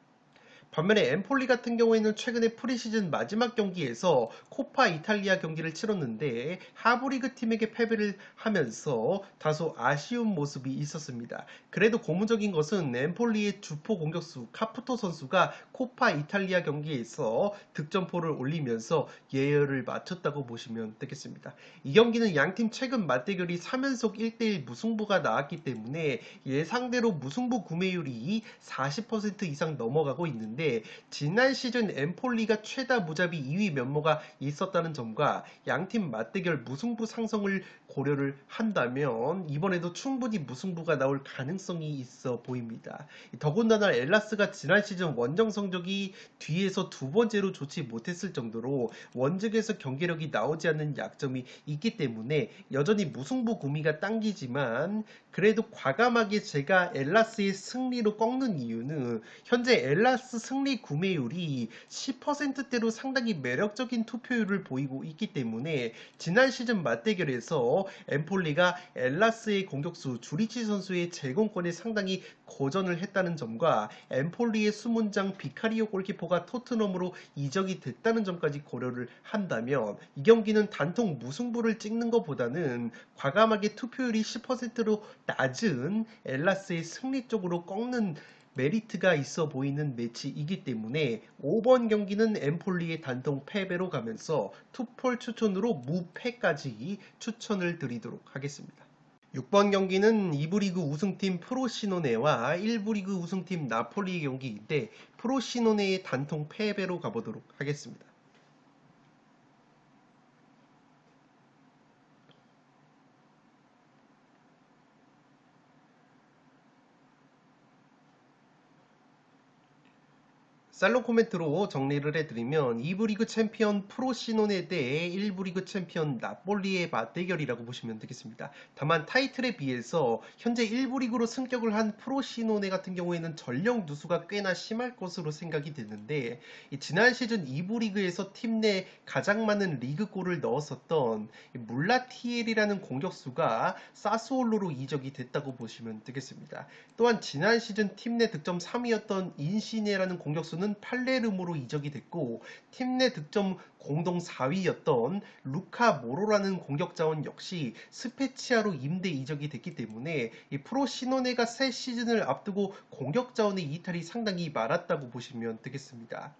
반면에 엠폴리 같은 경우에는 최근에 프리시즌 마지막 경기에서 코파 이탈리아 경기를 치렀는데 하부리그 팀에게 패배를 하면서 다소 아쉬운 모습이 있었습니다. 그래도 고무적인 것은 엠폴리의 주포 공격수 카푸토 선수가 코파 이탈리아 경기에서 득점포를 올리면서 예열을 마쳤다고 보시면 되겠습니다. 이 경기는 양팀 최근 맞대결이 3연속 1대1 무승부가 나왔기 때문에 예상대로 무승부 구매율이 40% 이상 넘어가고 있는데 지난 시즌 엠폴리가 최다 무자비 2위 면모가 있었다는 점과 양팀 맞대결 무승부 상성을 고려를 한다면 이번에도 충분히 무승부가 나올 가능성이 있어 보입니다. 더군다나 엘라스가 지난 시즌 원정 성적이 뒤에서 두 번째로 좋지 못했을 정도로 원정에서 경기력이 나오지 않는 약점이 있기 때문에 여전히 무승부 구미가 당기지만 그래도 과감하게 제가 엘라스의 승리로 꺾는 이유는 현재 엘라스 승리 구매율이 10%대로 상당히 매력적인 투표율을 보이고 있기 때문에 지난 시즌 맞대결에서 엠폴리가 엘라스의 공격수 주리치 선수의 제공권에 상당히 고전을 했다는 점과 엠폴리의 수문장 비카리오 골키퍼가 토트넘으로 이적이 됐다는 점까지 고려를 한다면 이 경기는 단통 무승부를 찍는 것보다는 과감하게 투표율이 10%로 낮은 엘라스의 승리 쪽으로 꺾는 메리트가 있어 보이는 매치이기 때문에 5번 경기는 엠폴리의 단통 패배로 가면서 투폴 추천으로 무패까지 추천을 드리도록 하겠습니다. 6번 경기는 2부 리그 우승팀 프로시노네와 1부 리그 우승팀 나폴리 경기인데 프로시노네의 단통 패배로 가보도록 하겠습니다. 살롱 코멘트로 정리를 해드리면 2부 리그 챔피언 프로시노네 대 1부 리그 챔피언 나폴리의 맞대결이라고 보시면 되겠습니다. 다만 타이틀에 비해서 현재 1부 리그로 승격을 한 프로시노네 같은 경우에는 전력 누수가 꽤나 심할 것으로 생각이 되는데 지난 시즌 2부 리그에서 팀 내 가장 많은 리그골을 넣었었던 물라티엘이라는 공격수가 사스올로로 이적이 됐다고 보시면 되겠습니다. 또한 지난 시즌 팀 내 득점 3위였던 인시네라는 공격수는 팔레르모로 이적이 됐고 팀 내 득점 공동 4위였던 루카 모로라는 공격자원 역시 스페치아로 임대 이적이 됐기 때문에 이 프로시노네가 새 시즌을 앞두고 공격자원의 이탈이 상당히 많았다고 보시면 되겠습니다.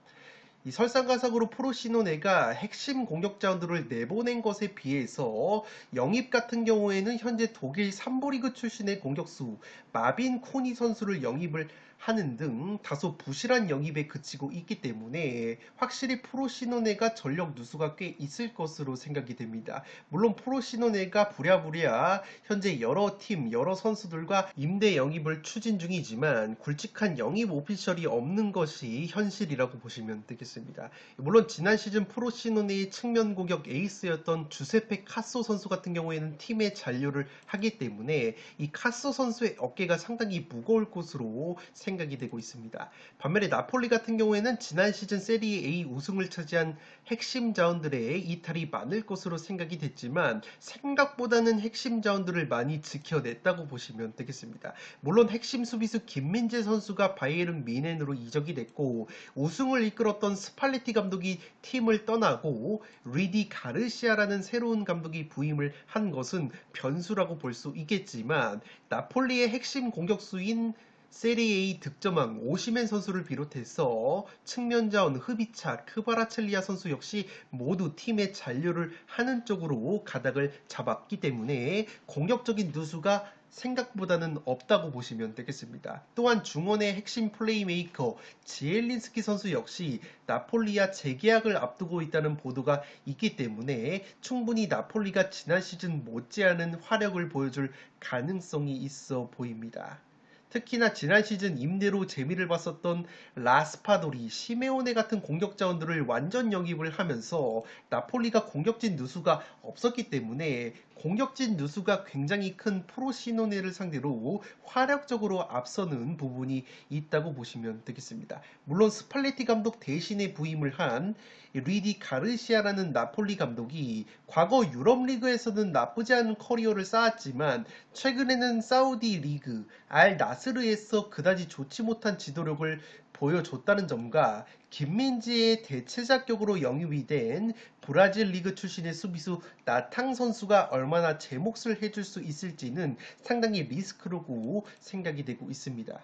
이 설상가상으로 프로시노네가 핵심 공격자원들을 내보낸 것에 비해서 영입 같은 경우에는 현재 독일 3부 리그 출신의 공격수 마빈 코니 선수를 영입을 하는 등 다소 부실한 영입에 그치고 있기 때문에 확실히 프로시노네가 전력 누수가 꽤 있을 것으로 생각이 됩니다. 물론 프로시노네가 부랴부랴 현재 여러 팀, 여러 선수들과 임대 영입을 추진 중이지만 굵직한 영입 오피셜이 없는 것이 현실이라고 보시면 되겠습니다. 물론 지난 시즌 프로시노네의 측면 공격 에이스였던 주세페 카소 선수 같은 경우에는 팀에 잔류를 하기 때문에 이 카소 선수의 어깨가 상당히 무거울 것으로 생각이 되고 있습니다. 반면에 나폴리 같은 경우에는 지난 시즌 세리에 A 우승을 차지한 핵심 자원들의 이탈이 많을 것으로 생각이 됐지만 생각보다는 핵심 자원들을 많이 지켜냈다고 보시면 되겠습니다. 물론 핵심 수비수 김민재 선수가 바이에른 미넨으로 이적이 됐고 우승을 이끌었던 스팔레티 감독이 팀을 떠나고 리디 가르시아라는 새로운 감독이 부임을 한 것은 변수라고 볼 수 있겠지만 나폴리의 핵심 공격수인 세리에이 득점왕 오시멘 선수를 비롯해서 측면자원 흐비차, 크바라첼리아 선수 역시 모두 팀의 잔류를 하는 쪽으로 가닥을 잡았기 때문에 공격적인 누수가 생각보다는 없다고 보시면 되겠습니다. 또한 중원의 핵심 플레이메이커 지엘린스키 선수 역시 나폴리와 재계약을 앞두고 있다는 보도가 있기 때문에 충분히 나폴리가 지난 시즌 못지않은 화력을 보여줄 가능성이 있어 보입니다. 특히나 지난 시즌 임대로 재미를 봤었던 라스파도리, 시메오네 같은 공격 자원들을 완전 영입을 하면서 나폴리가 공격진 누수가 없었기 때문에 공격진 누수가 굉장히 큰 프로시노네를 상대로 화력적으로 앞서는 부분이 있다고 보시면 되겠습니다. 물론 스팔레티 감독 대신에 부임을 한 리디 가르시아라는 나폴리 감독이 과거 유럽 리그에서는 나쁘지 않은 커리어를 쌓았지만 최근에는 사우디 리그 알 나스르에서 그다지 좋지 못한 지도력을 보여줬다는 점과 김민지의 대체자격으로 영입이 된 브라질 리그 출신의 수비수 나탕 선수가 얼마나 제 몫을 해줄 수 있을지는 상당히 리스크라고 생각이 되고 있습니다.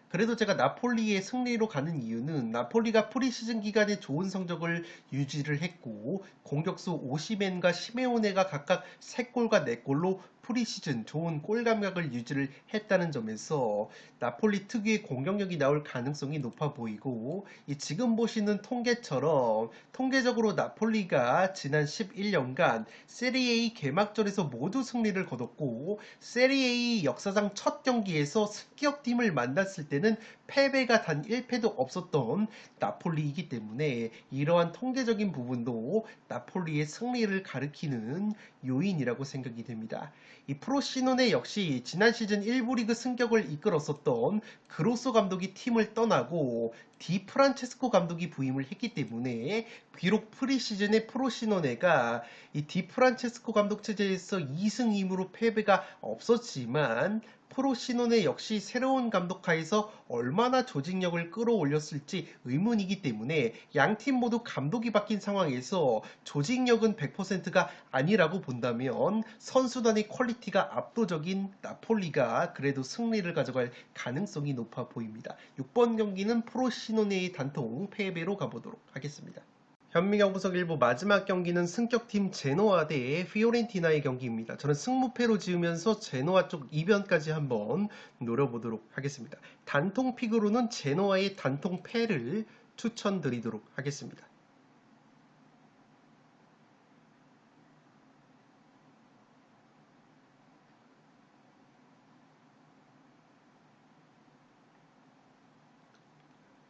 그래도 제가 나폴리의 승리로 가는 이유는 나폴리가 프리시즌 기간에 좋은 성적을 유지를 했고 공격수 오시멘과 시메오네가 각각 3골과 4골로 프리시즌 좋은 골 감각을 유지를 했다는 점에서 나폴리 특유의 공격력이 나올 가능성이 높아 보이고 지금 보시는 통계처럼 통계적으로 나폴리가 지난 11년간 세리에이 개막전에서 모두 승리를 거뒀고 세리에이 역사상 첫 경기에서 습격팀을 만났을 때는 패배가 단 1패도 없었던 나폴리이기 때문에 이러한 통계적인 부분도 나폴리의 승리를 가리키는 요인이라고 생각이 됩니다. 이 프로시노네 역시 지난 시즌 1부 리그 승격을 이끌었었던 그로소 감독이 팀을 떠나고 디 프란체스코 감독이 부임을 했기 때문에 비록 프리시즌에 프로시노네가 이 디 프란체스코 감독 체제에서 2승 2무로 패배가 없었지만 프로시노네 역시 새로운 감독하에서 얼마나 조직력을 끌어올렸을지 의문이기 때문에 양팀 모두 감독이 바뀐 상황에서 조직력은 100%가 아니라고 본다면 선수단의 퀄리티가 압도적인 나폴리가 그래도 승리를 가져갈 가능성이 높아 보입니다. 6번 경기는 프로시노네의 단통 패배로 가보도록 하겠습니다. 현미경 분석 일부 마지막 경기는 승격팀 제노아 대 피오렌티나의 경기입니다. 저는 승무패로 지으면서 제노아 쪽 이변까지 한번 노려보도록 하겠습니다. 단통 픽으로는 제노아의 단통 패를 추천드리도록 하겠습니다.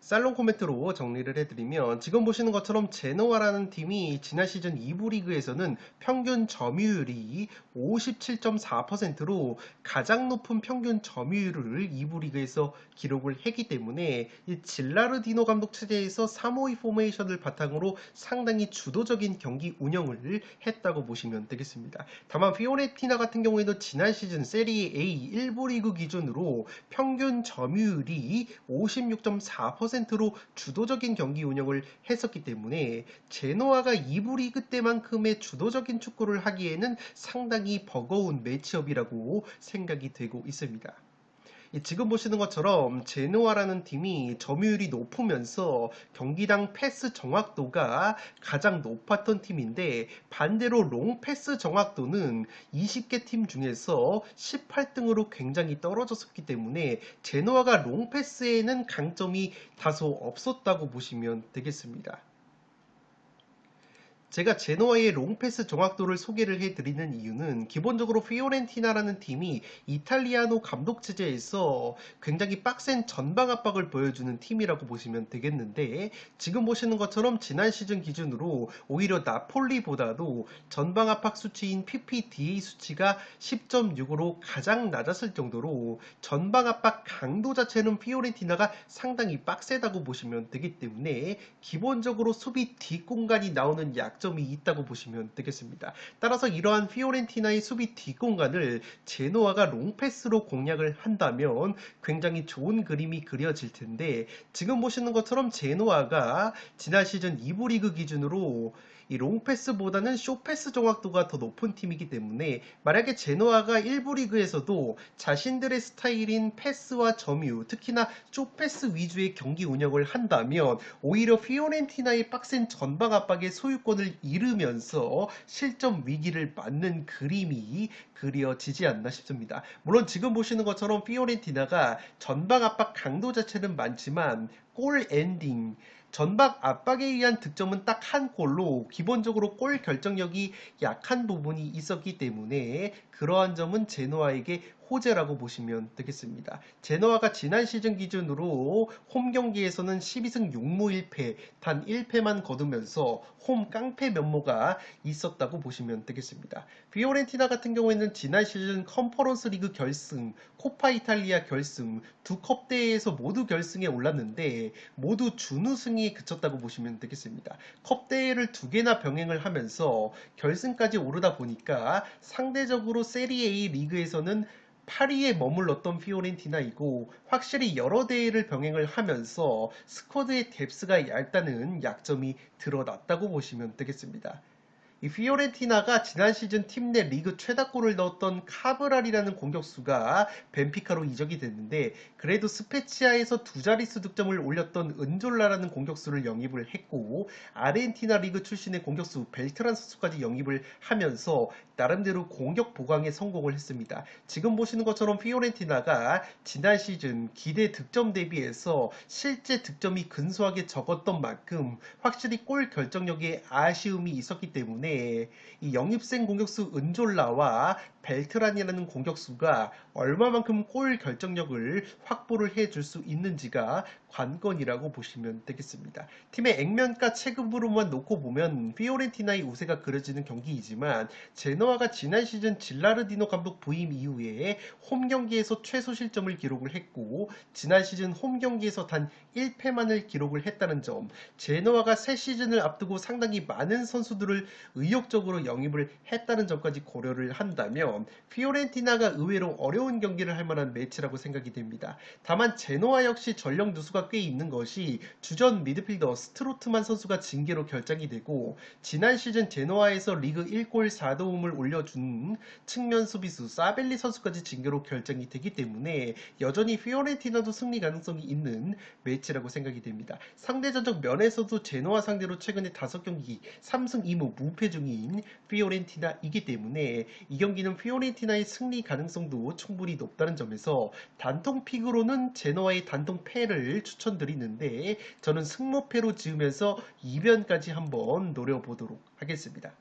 살롱 코멘트로 정리를 해드리면 지금 보시는 것처럼 제노아라는 팀이 지난 시즌 2부 리그에서는 평균 점유율이 57.4%로 가장 높은 평균 점유율을 2부 리그에서 기록을 했기 때문에 이 질라르디노 감독 체제에서 3-5-2 포메이션을 바탕으로 상당히 주도적인 경기 운영을 했다고 보시면 되겠습니다. 다만 피오렌티나 같은 경우에는 지난 시즌 세리에 A 1부 리그 기준으로 평균 점유율이 56.4%로 주도적인 경기 운영을 했었기 때문에 제노아가 2부 리그 때만큼의 주도적인 축구를 하기에는 상당히 버거운 매치업이라고 생각이 되고 있습니다. 지금 보시는 것처럼 제노아라는 팀이 점유율이 높으면서 경기당 패스 정확도가 가장 높았던 팀인데 반대로 롱 패스 정확도는 20개 팀 중에서 18등으로 굉장히 떨어졌었기 때문에 제노아가 롱 패스에는 강점이 다소 없었다고 보시면 되겠습니다. 제가 제노아의 롱패스 정확도를 소개를 해드리는 이유는 기본적으로 피오렌티나라는 팀이 이탈리아노 감독 체제에서 굉장히 빡센 전방 압박을 보여주는 팀이라고 보시면 되겠는데 지금 보시는 것처럼 지난 시즌 기준으로 오히려 나폴리보다도 전방 압박 수치인 PPDA 수치가 10.6으로 가장 낮았을 정도로 전방 압박 강도 자체는 피오렌티나가 상당히 빡세다고 보시면 되기 때문에 기본적으로 수비 뒷공간이 나오는 약점이 있다고 보시면 되겠습니다. 따라서 이러한 피오렌티나의 수비 뒷공간을 제노아가 롱패스로 공략을 한다면 굉장히 좋은 그림이 그려질 텐데 지금 보시는 것처럼 제노아가 지난 시즌 2부 리그 기준으로 이 롱패스보다는 쇼패스 정확도가 더 높은 팀이기 때문에 만약에 제노아가 1부 리그에서도 자신들의 스타일인 패스와 점유, 특히나 쇼패스 위주의 경기 운영을 한다면 오히려 피오렌티나의 빡센 전방 압박의 소유권을 잃으면서 실점 위기를 맞는 그림이 그려지지 않나 싶습니다. 물론 지금 보시는 것처럼 피오렌티나가 전방 압박 강도 자체는 많지만 골 엔딩, 전방 압박에 의한 득점은 딱 한 골로 기본적으로 골 결정력이 약한 부분이 있었기 때문에 그러한 점은 제노아에게 호재라고 보시면 되겠습니다. 제노아가 지난 시즌 기준으로 홈 경기에서는 12승 6무 1패, 단 1패만 거두면서 홈 깡패 면모가 있었다고 보시면 되겠습니다. 피오렌티나 같은 경우에는 지난 시즌 컨퍼런스 리그 결승, 코파 이탈리아 결승, 두 컵 대회에서 모두 결승에 올랐는데 모두 준우승이 그쳤다고 보시면 되겠습니다. 컵 대회를 2개나 병행을 하면서 결승까지 오르다 보니까 상대적으로 세리에 A 리그에서는 8위에 머물렀던 피오렌티나이고 확실히 여러 대회를 병행을 하면서 스쿼드의 뎁스가 얇다는 약점이 드러났다고 보시면 되겠습니다. 이 피오렌티나가 지난 시즌 팀 내 리그 최다골을 넣었던 카브랄이라는 공격수가 벤피카로 이적이 됐는데 그래도 스페치아에서 두 자릿수 득점을 올렸던 은졸라라는 공격수를 영입을 했고 아르헨티나 리그 출신의 공격수 벨트란 선수까지 영입을 하면서 나름대로 공격 보강에 성공을 했습니다. 지금 보시는 것처럼 피오렌티나가 지난 시즌 기대 득점 대비해서 실제 득점이 근소하게 적었던 만큼 확실히 골 결정력에 아쉬움이 있었기 때문에 이 영입생 공격수 은졸라와 벨트란이라는 공격수가 얼마만큼 골 결정력을 확보를 해줄 수 있는지가 관건이라고 보시면 되겠습니다. 팀의 액면가 체급으로만 놓고 보면 피오렌티나의 우세가 그려지는 경기이지만 제노아가 지난 시즌 질라르디노 감독 부임 이후에 홈 경기에서 최소 실점을 기록을 했고 지난 시즌 홈 경기에서 단 1패만을 기록을 했다는 점, 제노아가 새 시즌을 앞두고 상당히 많은 선수들을 의욕적으로 영입을 했다는 점까지 고려를 한다면 피오렌티나가 의외로 어려운 경기를 할 만한 매치라고 생각이 됩니다. 다만 제노아 역시 전력 누수가 꽤 있는 것이 주전 미드필더 스트로트만 선수가 징계로 결장이 되고 지난 시즌 제노아에서 리그 1골 4도움을 올려준 측면 수비수 사벨리 선수까지 징계로 결정이 되기 때문에 여전히 피오렌티나도 승리 가능성이 있는 매치라고 생각이 됩니다. 상대전적 면에서도 제노아 상대로 최근에 5경기 3승 2무 무패 중인 피오렌티나이기 때문에 이 경기는 피오렌티나의 승리 가능성도 충분히 높다는 점에서 단통 픽으로는 제노아의 단통 패를 추천드리는데 저는 승모패로 지으면서 이변까지 한번 노려보도록 하겠습니다.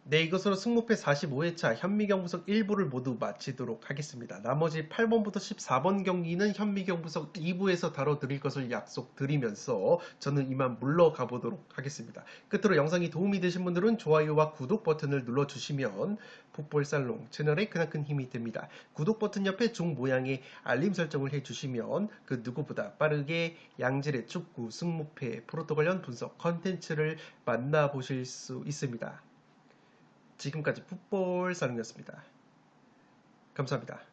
네, 이것으로 승무패 45회차 현미경 분석 1부를 모두 마치도록 하겠습니다. 나머지 8번부터 14번 경기는 현미경 분석 2부에서 다뤄드릴 것을 약속드리면서 저는 이만 물러가 보도록 하겠습니다. 끝으로 영상이 도움이 되신 분들은 좋아요와 구독 버튼을 눌러주시면 풋볼살롱 채널에 그나큰 힘이 됩니다. 구독 버튼 옆에 종 모양의 알림 설정을 해주시면 그 누구보다 빠르게 양질의 축구, 승무패, 프로토 관련 분석 컨텐츠를 만나보실 수 있습니다. 지금까지 풋볼살롱이었습니다. 감사합니다.